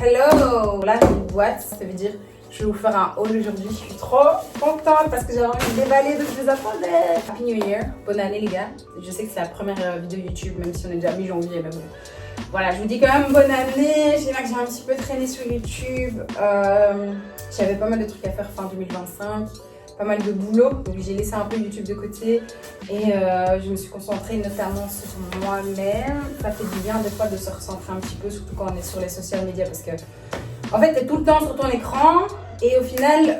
Hello! Là, j'ai une boîte, ça veut dire je vais vous faire un haul aujourd'hui. Je suis trop contente parce que j'avais envie de déballer, donc je vous attendais. Happy New Year, bonne année les gars. Je sais que c'est la première vidéo YouTube, même si on est déjà mi-janvier. Mais bon. Voilà, je vous dis quand même bonne année. J'ai vu que j'ai un petit peu traîné sur YouTube. J'avais pas mal de trucs à faire fin 2025. Pas mal de boulot, donc j'ai laissé un peu YouTube de côté et je me suis concentrée notamment sur moi-même. Ça fait du bien des fois de se recentrer un petit peu, surtout quand on est sur les social media parce que en fait t'es tout le temps sur ton écran et au final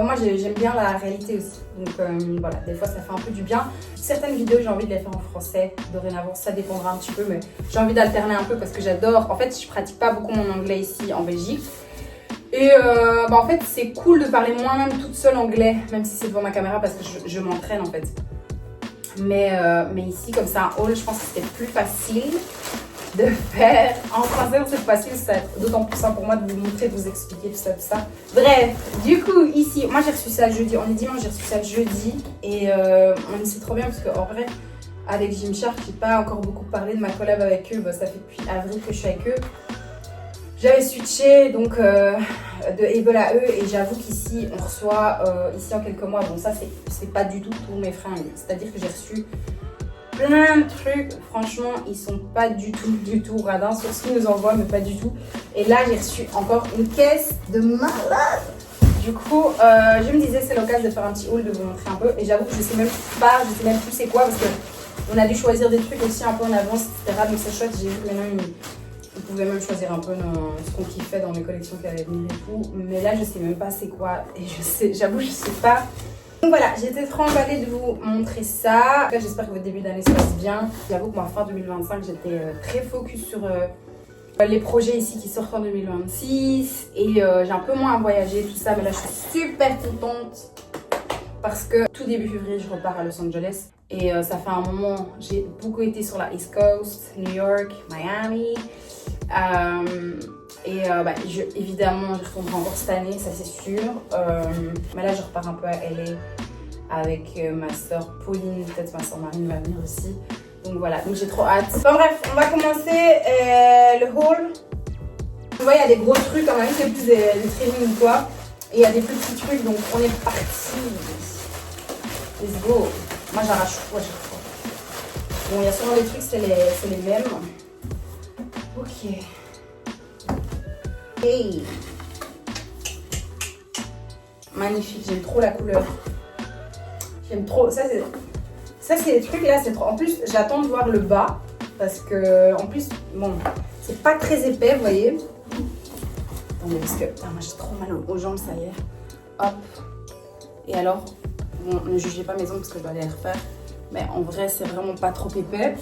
moi j'aime bien la réalité aussi. Donc voilà, des fois ça fait un peu du bien. Certaines vidéos j'ai envie de les faire en français dorénavant, ça dépendra un petit peu, mais j'ai envie d'alterner un peu parce que j'adore. En fait je pratique pas beaucoup mon anglais ici en Belgique. Et en fait c'est cool de parler moi-même toute seule anglais, même si c'est devant ma caméra parce que je m'entraîne en fait. Mais ici comme ça un haul, je pense que c'était plus facile de faire en français, c'est facile, c'est d'autant plus simple pour moi de vous montrer, de vous expliquer tout ça. Bref, du coup ici, moi j'ai reçu ça le jeudi, on est dimanche, j'ai reçu ça le jeudi et c'est trop bien parce qu'en vrai avec Gymshark, j'ai pas encore beaucoup parlé de ma collab avec eux, ça fait depuis avril que je suis avec eux. J'avais switché donc de Able à eux et j'avoue qu'ici on reçoit ici en quelques mois, bon ça c'est pas du tout tous mes fringues, c'est-à-dire que j'ai reçu plein de trucs, franchement ils sont pas du tout radins sur ce qu'ils nous envoient, mais pas du tout. Et là j'ai reçu encore une caisse de malade. Du coup je me disais c'est l'occasion de faire un petit haul, de vous montrer un peu et j'avoue que je sais même plus c'est quoi parce que on a dû choisir des trucs aussi un peu en avance, etc. Donc c'est chouette, j'ai vu que maintenant vous pouvez même choisir un peu ce qu'on kiffait dans les collections qui allaient venir et tout. Mais là, je sais même pas c'est quoi. Et j'avoue, je sais pas. Donc voilà, j'étais trop emballée de vous montrer ça. J'espère que votre début d'année se passe bien. J'avoue que moi, fin 2025, j'étais très focus sur les projets ici qui sortent en 2026. Et j'ai un peu moins voyagé, tout ça. Mais là, je suis super contente. Parce que tout début février, je repars à Los Angeles. Et ça fait un moment, j'ai beaucoup été sur la East Coast, New York, Miami. Évidemment, je retournerai encore cette année, ça c'est sûr. Mais là, je repars un peu à LA avec ma soeur Pauline, peut-être ma soeur Marine va venir aussi. Donc voilà, donc j'ai trop hâte. Enfin bref, on va commencer le haul. Tu vois, il y a des gros trucs, quand même, c'est plus des trainings ou quoi. Et il y a des plus petits trucs, donc on est parti. Let's go. Moi, j'arrache tout à chaque fois. Bon, il y a souvent des trucs, c'est les mêmes. Ok. Hey. Magnifique, j'aime trop la couleur. J'aime trop. Ça c'est les trucs là, c'est trop. En plus, j'attends de voir le bas parce que en plus, bon, c'est pas très épais, vous voyez. Attendez, parce que moi j'ai trop mal aux jambes, ça y est. Hop. Et alors, bon, ne jugez pas mes ongles parce que je dois aller les refaire. Mais en vrai, c'est vraiment pas trop épais.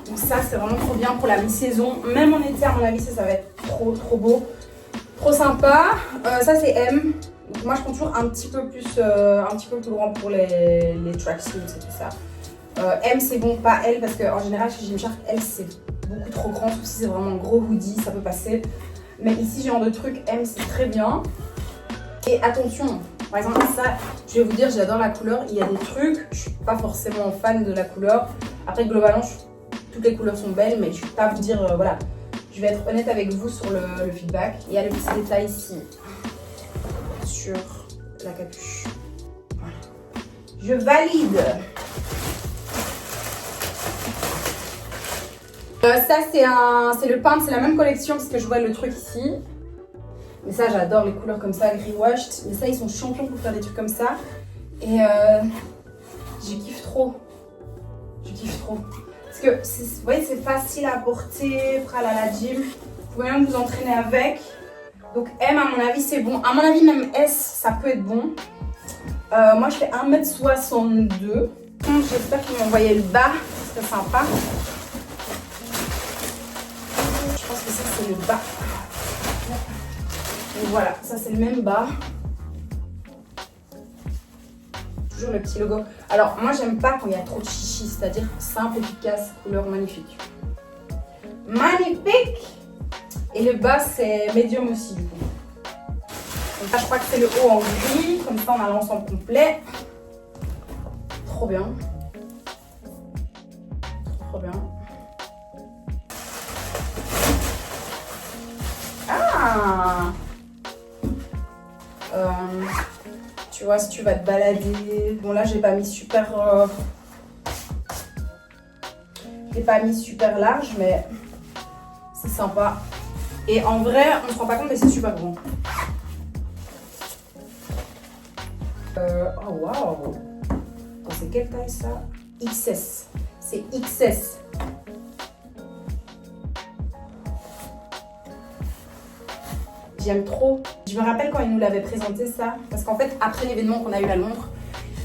Donc ça, c'est vraiment trop bien pour la mi-saison. Même en été, à mon avis, ça va être trop beau. Trop sympa. Ça, c'est M. Donc moi, je prends toujours un petit peu plus grand pour les tracksuits et tout ça. M, c'est bon, pas L, parce qu'en général, chez Gymshark, L, c'est beaucoup trop grand. Sauf si c'est vraiment un gros hoodie, ça peut passer. Mais ici, j'ai genre de truc M, c'est très bien. Et attention, par exemple, ça, je vais vous dire, j'adore la couleur. Il y a des trucs, je suis pas forcément fan de la couleur. Après, globalement, toutes les couleurs sont belles, mais je ne vais pas vous dire, voilà. Je vais être honnête avec vous sur le feedback. Il y a le petit détail ici sur la capuche. Voilà. Je valide. Ça, c'est le pain, c'est la même collection parce que je vois le truc ici. Mais ça, j'adore les couleurs comme ça, gris washed. Mais ça, ils sont champions pour faire des trucs comme ça. Et je kiffe trop. Je kiffe trop. Parce que, vous voyez, c'est facile à porter, pour aller à la gym. Vous pouvez même vous entraîner avec. Donc M, à mon avis, c'est bon. À mon avis, même S, ça peut être bon. Moi, je fais 1m62. J'espère qu'ils m'ont envoyé le bas. C'est sympa. Je pense que ça, c'est le bas. Donc voilà, ça, c'est le même bas. Toujours le petit logo. Alors moi j'aime pas quand il y a trop de chichi, c'est-à-dire simple, efficace, couleur magnifique. Magnifique. Et le bas c'est médium aussi du coup. Donc là je crois que c'est le haut en gris, comme ça on a l'ensemble complet. Trop bien. Trop bien. Ah, bien. Tu vois, si tu vas te balader. Bon, là, j'ai pas mis super. Je l'ai pas mis super large, mais c'est sympa. Et en vrai, on se rend pas compte, mais c'est super grand. Oh waouh! C'est quelle taille ça? XS. C'est XS. J'aime trop. Je me rappelle quand ils nous l'avaient présenté ça, parce qu'en fait, après l'événement qu'on a eu à Londres,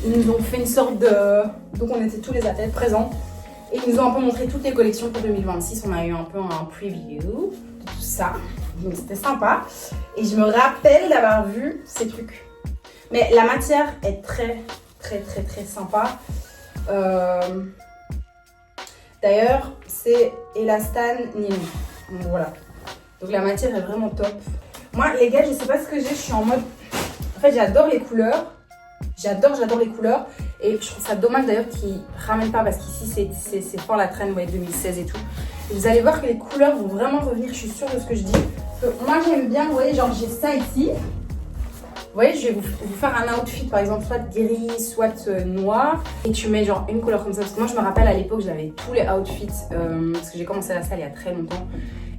ils nous ont fait une sorte de... Donc on était tous les athlètes présents, et ils nous ont un peu montré toutes les collections pour 2026. On a eu un peu un preview de tout ça, donc c'était sympa. Et je me rappelle d'avoir vu ces trucs. Mais la matière est très sympa. D'ailleurs, c'est Elastane Nylon. Donc voilà. Donc la matière est vraiment top. Moi, les gars, je sais pas ce que j'ai. Je suis en mode... En fait, j'adore les couleurs. J'adore les couleurs. Et je trouve ça dommage d'ailleurs qu'ils ne ramènent pas, parce qu'ici, c'est fort la traîne, ouais, 2016 et tout. Et vous allez voir que les couleurs vont vraiment revenir. Je suis sûre de ce que je dis. Parce que moi, j'aime bien, vous voyez, genre j'ai ça ici. Vous voyez, je vais vous faire un outfit, par exemple, soit gris, soit noir. Et tu mets genre une couleur comme ça. Parce que moi, je me rappelle à l'époque, j'avais tous les outfits. Parce que j'ai commencé la salle il y a très longtemps.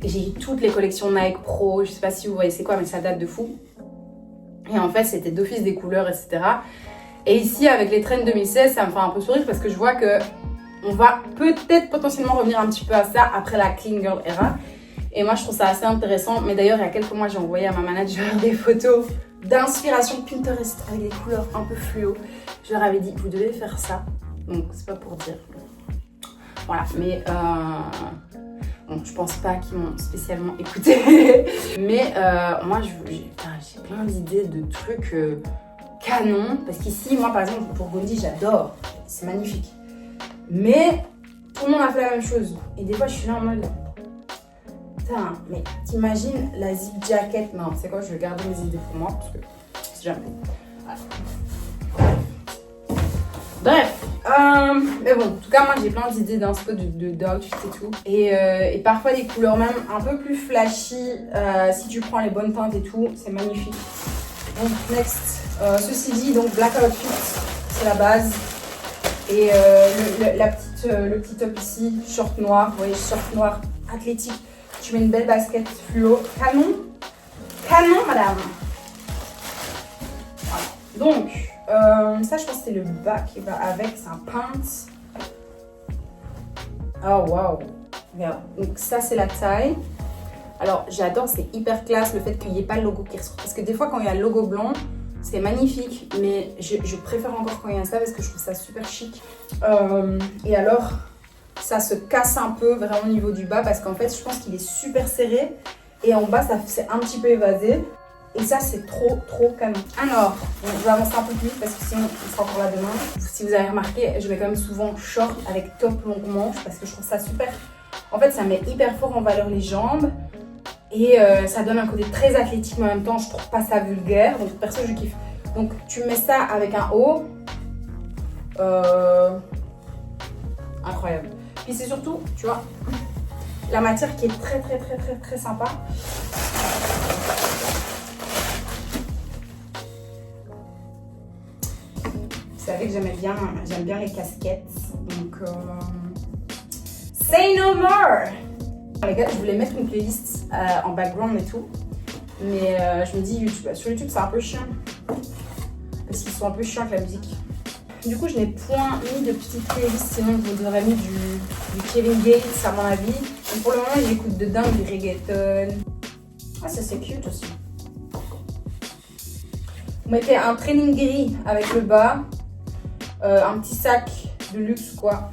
Et j'ai eu toutes les collections Nike Pro. Je sais pas si vous voyez c'est quoi, mais ça date de fou. Et en fait, c'était d'office des couleurs, etc. Et ici, avec les trends 2016, ça me fait un peu sourire parce que je vois que on va peut-être potentiellement revenir un petit peu à ça après la Clean Girl Era. Et moi, je trouve ça assez intéressant. Mais d'ailleurs, il y a quelques mois, j'ai envoyé à ma manager des photos d'inspiration Pinterest avec des couleurs un peu fluo. Je leur avais dit, vous devez faire ça. Donc, c'est pas pour dire. Voilà, mais bon, je pense pas qu'ils m'ont spécialement écouté. Mais moi, j'ai plein d'idées de trucs canon. Parce qu'ici, moi, par exemple, pour Bondi, j'adore. C'est magnifique. Mais tout le monde a fait la même chose. Et des fois, je suis là en mode... Putain, mais t'imagines la zip jacket? Non, c'est quoi, je vais garder mes idées pour moi parce que c'est jamais. Voilà. Bref, mais bon, en tout cas, moi j'ai plein d'idées d'inspo d'outfit et tout. Et parfois des couleurs même un peu plus flashy. Si tu prends les bonnes teintes et tout, c'est magnifique. Donc, next. Ceci dit, donc black outfit, c'est la base. Et le petit top ici, short noir. Vous voyez, short noir athlétique. Tu mets une belle basket fluo. Canon. Canon, madame. Voilà. Donc, ça, je pense que c'est le bas qui va avec. C'est un pants. Oh, waouh. Regarde. Donc, ça, c'est la taille. Alors, j'adore, c'est hyper classe le fait qu'il n'y ait pas le logo qui ressort. Parce que des fois, quand il y a le logo blanc, c'est magnifique. Mais je préfère encore quand il y a ça parce que je trouve ça super chic. Et alors... ça se casse un peu vraiment au niveau du bas parce qu'en fait je pense qu'il est super serré et en bas ça c'est un petit peu évasé et ça c'est trop canon. Alors bon, je vais avancer un peu plus vite parce que sinon on sera encore là demain. Si vous avez remarqué, je mets quand même souvent short avec top longue manche parce que je trouve ça super. En fait ça met hyper fort en valeur les jambes et ça donne un côté très athlétique mais en même temps je trouve pas ça vulgaire, donc perso je kiffe. Donc tu mets ça avec un haut incroyable. Puis c'est surtout, tu vois, la matière qui est très sympa. Vous savez que j'aime bien les casquettes. Donc, say no more! Les gars, je voulais mettre une playlist en background et tout. Mais je me dis, YouTube, sur YouTube, c'est un peu chiant. Parce qu'ils sont un peu chiants avec la musique. Du coup, je n'ai point mis de petite playlist, sinon je vous aurais mis du Kevin Gates à mon avis. Donc pour le moment, j'écoute de dingue du reggaeton. Ah, ça c'est cute aussi. Vous mettez un training gris avec le bas, un petit sac de luxe quoi,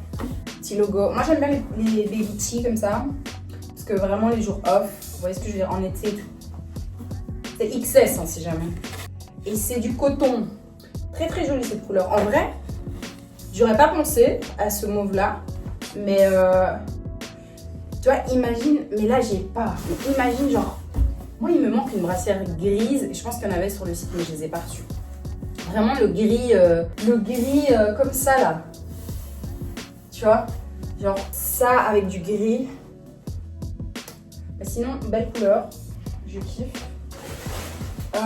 petit logo. Moi j'aime bien les baby tee comme ça, parce que vraiment les jours off, vous voyez ce que je veux dire, en été et tout. C'est XS hein, si jamais. Et c'est du coton. Très jolie cette couleur. En vrai, j'aurais pas pensé à ce mauve là, mais tu vois, imagine, mais là j'ai pas. Mais imagine genre, moi il me manque une brassière grise, et je pense qu'il y en avait sur le site mais je les ai pas reçues. Vraiment le gris comme ça là. Tu vois, genre ça avec du gris. Mais sinon, belle couleur. Je kiffe. Ok.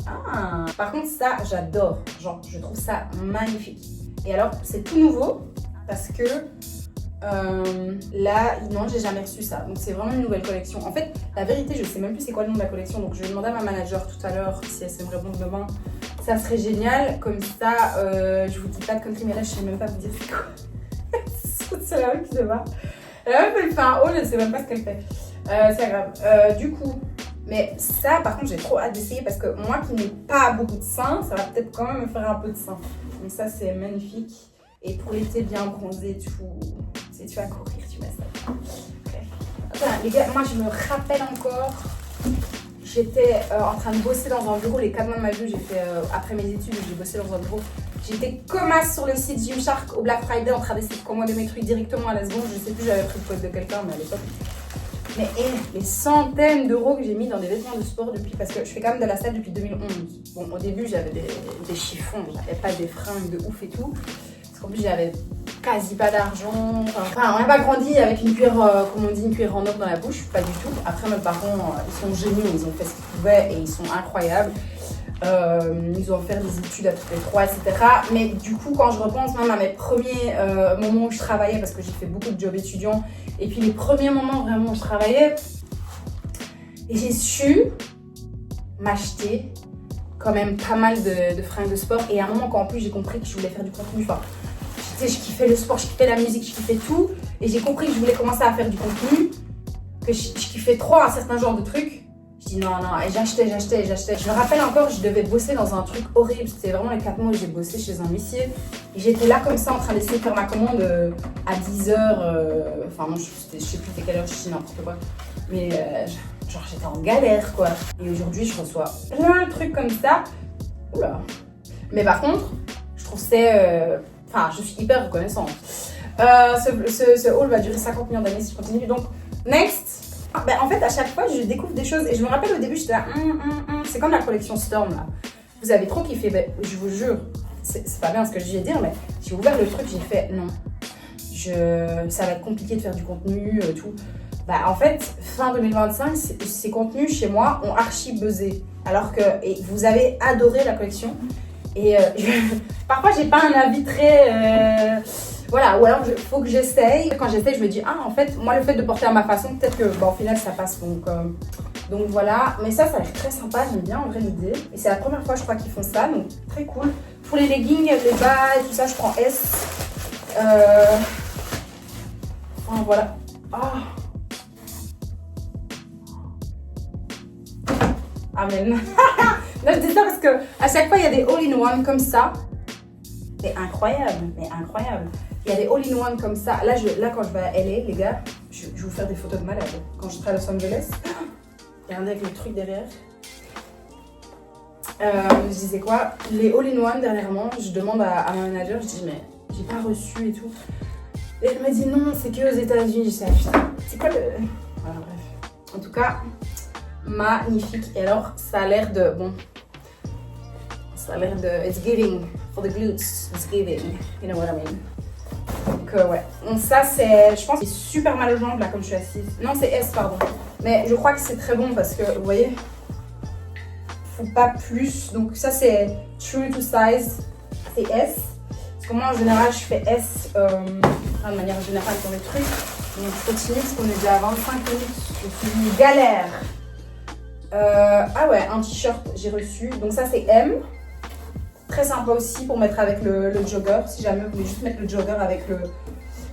Ah, par contre, ça, j'adore. Genre, je trouve ça magnifique. Et alors, c'est tout nouveau parce que là, non, j'ai jamais reçu ça. Donc, c'est vraiment une nouvelle collection. En fait, la vérité, je sais même plus c'est quoi le nom de la collection. Donc, je vais demander à ma manager tout à l'heure si elle sait me répondre demain. Ça serait génial. Comme ça, je vous dis pas de country, mais là, je sais même pas vous dire c'est quoi. C'est la même qui se bat. Elle fait un haul, je sais même pas ce qu'elle fait. C'est pas grave. Du coup, mais ça, par contre, j'ai trop hâte d'essayer parce que moi qui n'ai pas beaucoup de seins, ça va peut-être quand même me faire un peu de seins. Donc, ça, c'est magnifique. Et pour l'été, bien bronzé, tu vas courir, tu mets ça. Okay. Enfin, les gars, moi, je me rappelle encore, j'étais en train de bosser dans un bureau. Les 4 mois de ma vie, j'ai fait, après mes études, j'ai bossé dans un bureau. J'étais comme as sur le site Gymshark au Black Friday en train d'essayer de commander mes trucs directement à la seconde. Je sais plus, j'avais pris le code de quelqu'un, mais à l'époque. Mais les centaines d'euros que j'ai mis dans des vêtements de sport depuis, parce que je fais quand même de la salle depuis 2011. Bon, au début, j'avais des chiffons, j'avais pas des fringues de ouf et tout. Parce qu'en plus, j'avais quasi pas d'argent. Enfin, on n'a pas grandi avec une cuillère, comme on dit, une cuillère en or dans la bouche, pas du tout. Après, mes parents, ils sont géniaux, ils ont fait ce qu'ils pouvaient et ils sont incroyables. Ils ont fait des études à toutes les trois, etc. Mais du coup, quand je repense même à mes premiers moments où je travaillais, parce que j'ai fait beaucoup de jobs étudiants, et puis les premiers moments vraiment où je travaillais, et j'ai su m'acheter quand même pas mal de fringues de sport. Et à un moment, quand en plus j'ai compris que je voulais faire du contenu, enfin, tu sais, je kiffais le sport, je kiffais la musique, je kiffais tout, et j'ai compris que je voulais commencer à faire du contenu, que je kiffais trop un certain genre de trucs. Je dis non, et j'achetais. Je me rappelle encore, je devais bosser dans un truc horrible. C'était vraiment les 4 mois où j'ai bossé chez un huissier. Et j'étais là comme ça en train d'essayer de faire ma commande à 10h. Enfin, non, je sais plus c'était quelle heure, je dis n'importe quoi. Mais genre, j'étais en galère quoi. Et aujourd'hui, je reçois plein de trucs comme ça. Oula. Mais par contre, je trouve c'est. Enfin, je suis hyper reconnaissante. Ce haul va durer 50 millions d'années si je continue. Donc, next. Ben, en fait, à chaque fois, je découvre des choses et je me rappelle au début, j'étais là, c'est comme la collection Storm là. Vous avez trop kiffé, ben, je vous jure, c'est pas bien ce que je vais dire, mais j'ai ouvert le truc, j'ai fait non, ça va être compliqué de faire du contenu, tout. Bah, en fait, fin 2025, ces contenus chez moi ont archi buzzé. Alors que vous avez adoré la collection et parfois, j'ai pas un avis très. Voilà, ou alors il faut que j'essaye. Quand j'essaye, je me dis, en fait, moi, le fait de porter à ma façon, peut-être que, au final, ça passe. Donc voilà. Mais ça a l'air très sympa. J'aime bien en vrai l'idée. Et c'est la première fois, je crois, qu'ils font ça. Donc, très cool. Pour les leggings, les bas et tout ça, je prends S. Enfin, voilà. Amen. Là, je dis ça parce que à chaque fois, il y a des all-in-one comme ça. C'est incroyable, mais incroyable. Il y a des all-in-one comme ça. Là, quand je vais à LA, les gars, je vais vous faire des photos de malade. Quand je serai à Los Angeles, regardez avec le truc derrière. Je disais quoi? Les all-in-one, dernièrement, je demande à ma manager, je dis, mais j'ai pas reçu et tout. Et elle m'a dit, non, c'est que aux États-Unis. Je sais, putain, c'est quoi le. Voilà, bref. En tout cas, magnifique. Et alors, ça a l'air de. Bon. Ça a l'air de. It's giving. For the glutes, it's giving. You know what I mean? Donc, ouais. Donc, ça, c'est. Je pense que c'est super mal aux jambes, là, comme je suis assise. Non, c'est S, pardon. Mais je crois que c'est très bon parce que, vous voyez, faut pas plus. Donc, ça, c'est true to size. C'est S. Parce que moi, en général, je fais S de manière générale pour les trucs. Donc, je continue parce qu'on est déjà à 25 minutes. Je suis une galère. Ah ouais, un t-shirt, j'ai reçu. Donc, ça, c'est M. Très sympa aussi pour mettre avec le jogger. Si jamais vous voulez juste mettre le jogger avec le...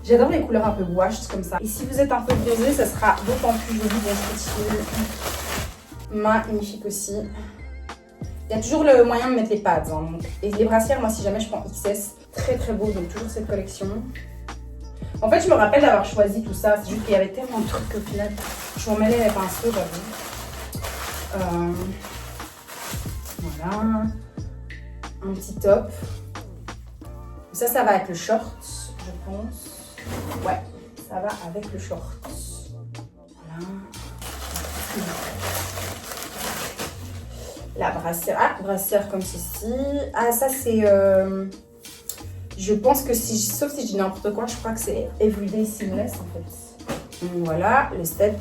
J'adore les couleurs un peu washed comme ça. Et si vous êtes un peu bronzé, ça sera d'autant plus joli. Bon, je continue. Magnifique aussi. Il y a toujours le moyen de mettre les pads. Hein, donc. Et les brassières, moi, si jamais je prends XS, très très beau. Donc, toujours cette collection. En fait, je me rappelle d'avoir choisi tout ça. C'est juste qu'il y avait tellement de trucs qu'au final, je m'en mêlais les pinceaux, j'avoue. Voilà. Un petit top. Ça va avec le short, je pense. Ouais, ça va avec le short. Voilà. La brassière. Ah, brassière comme ceci. Ah, ça c'est... je pense que sauf si je dis n'importe quoi, je crois que c'est Everyday Seamless en fait. Voilà, le set.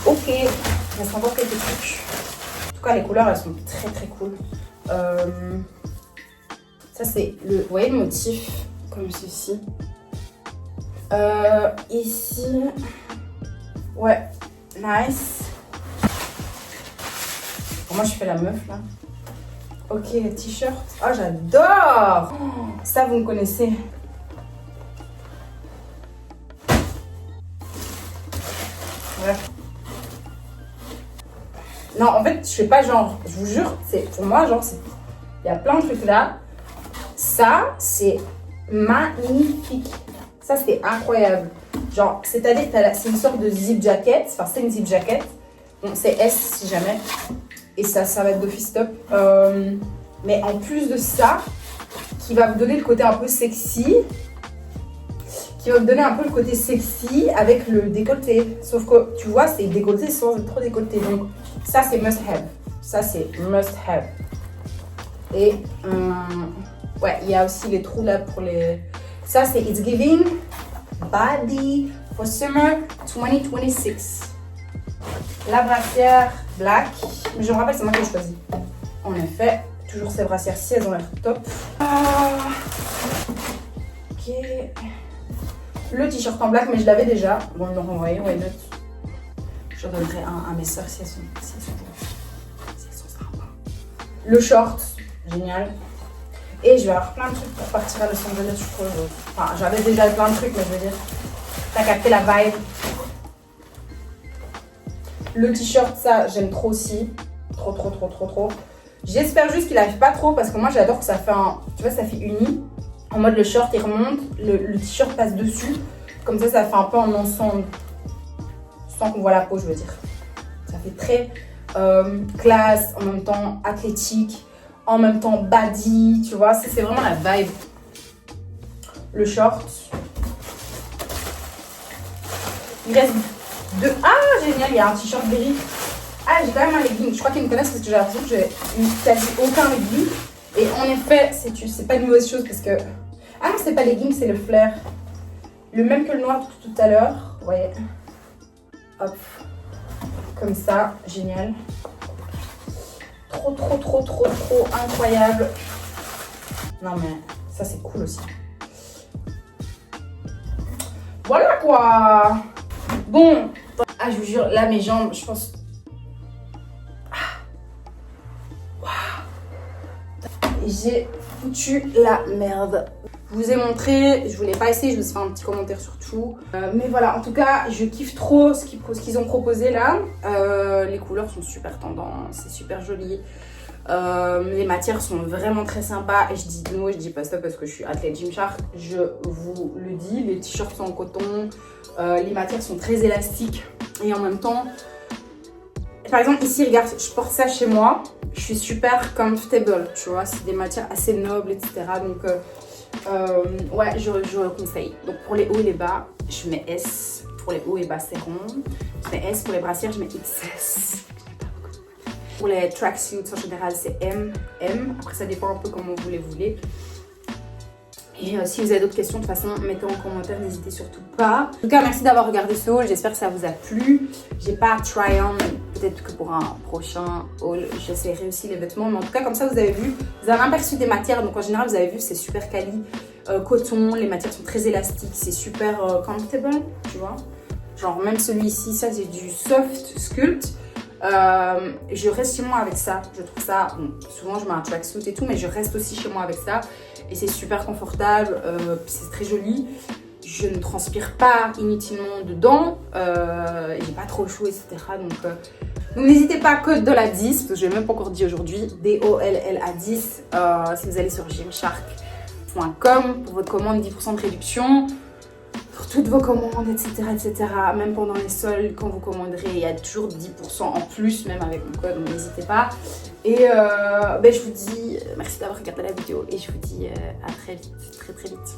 Ok, il reste encore quelques trucs. En tout cas, les couleurs, elles sont très cool. Ça, c'est le... Vous voyez le motif, comme ceci. Ici... Ouais, nice. Bon, moi, je fais la meuf, là. Ok, le t-shirt. Ah, j'adore. Ça, vous me connaissez. Ouais. Non, en fait, je fais pas genre, je vous jure, c'est pour moi, genre, il y a plein de trucs là. Ça, c'est magnifique. Ça, c'est incroyable. Genre, c'est-à-dire que c'est une sorte de zip jacket. Enfin, c'est une zip jacket. Bon, c'est S si jamais. Et ça va être d'office top. Mais en plus de ça, qui va vous donner le côté un peu sexy. Qui va vous donner un peu le côté sexy avec le décolleté. Sauf que, tu vois, c'est décolleté sans être trop décolleté. Donc, ça, c'est must have. Ça, c'est must have. Et, ouais, il y a aussi les trous là pour les... Ça, c'est It's Giving Body for Summer 2026. La brassière black. Mais je me rappelle, c'est moi qui l'ai choisi. En effet, toujours ces brassières-ci, elles ont l'air top. Ok. Le t-shirt en black, mais je l'avais déjà. Bon, ils l'ont renvoyé, why not. Je donnerai un à mes soeurs si elles sont sympas. Le short, génial. Et je vais avoir plein de trucs pour partir à Los Angeles, je crois. Enfin, j'avais déjà plein de trucs, mais je veux dire, t'as capté la vibe. Le t-shirt, ça, j'aime trop aussi. Trop. J'espère juste qu'il n'arrive pas trop, parce que moi, j'adore que ça fait un... Tu vois, ça fait uni. En mode, le short, il remonte, le t-shirt passe dessus. Comme ça fait un peu en ensemble. Sans qu'on voit la peau, je veux dire. Ça fait très classe, en même temps athlétique. En même temps body, tu vois, c'est vraiment la vibe. Le short. Il reste deux. Ah, génial, il y a un t-shirt berry. Ah, j'ai quand même un legging. Je crois qu'ils me connaissent parce que j'ai l'impression que j'ai quasi aucun legging. Et en effet, c'est pas une mauvaise chose parce que... Ah non, c'est pas legging, c'est le flair. Le même que le noir tout à l'heure. Vous voyez. Hop. Comme ça, génial. Trop incroyable. Non mais ça c'est cool aussi. Voilà quoi. Bon. Ah je vous jure, là mes jambes, je pense... J'ai foutu la merde. Je vous ai montré, je vous l'ai pas essayé, je vous ai fait un petit commentaire sur tout. Mais voilà, en tout cas, je kiffe trop ce qu'ils ont proposé là. Les couleurs sont super tendances, c'est super joli. Les matières sont vraiment très sympas. Et je dis no, je dis pas ça parce que je suis athlète Gymshark. Je vous le dis, les t-shirts sont en coton. Les matières sont très élastiques. Et en même temps, par exemple ici, regarde, je porte ça chez moi. Je suis super comfortable, tu vois. C'est des matières assez nobles, etc. Donc... ouais, je le conseille. Donc pour les hauts et les bas, je mets S. Pour les hauts et bas, c'est rond. Je mets S. Pour les brassières, je mets XS. Pour les tracksuits, en général, c'est M. Après, ça dépend un peu comment vous les voulez. Et si vous avez d'autres questions, de toute façon, mettez en commentaire, n'hésitez surtout pas. En tout cas, merci d'avoir regardé ce haul. J'espère que ça vous a plu. J'ai pas try-on, peut-être que pour un prochain haul, j'essaierai aussi les vêtements. Mais en tout cas, comme ça, vous avez vu, vous avez un aperçu des matières. Donc en général, vous avez vu, c'est super quali. Coton, les matières sont très élastiques. C'est super comfortable, tu vois. Genre même celui-ci, ça c'est du soft sculpt. Je reste chez moi avec ça. Je trouve ça, bon, souvent je mets un tracksuit et tout, mais je reste aussi chez moi avec ça. Et c'est super confortable, c'est très joli. Je ne transpire pas inutilement dedans. J'ai pas trop chaud, etc. Donc n'hésitez pas, code de la 10, parce que je l'ai même pas encore dit aujourd'hui, DOLLA 10. Si vous allez sur gymshark.com pour votre commande, 10% de réduction. Pour toutes vos commandes, etc. Même pendant les soldes, quand vous commanderez, il y a toujours 10% en plus, même avec mon code, donc n'hésitez pas. Et ben, je vous dis merci d'avoir regardé la vidéo et je vous dis à très vite, très vite.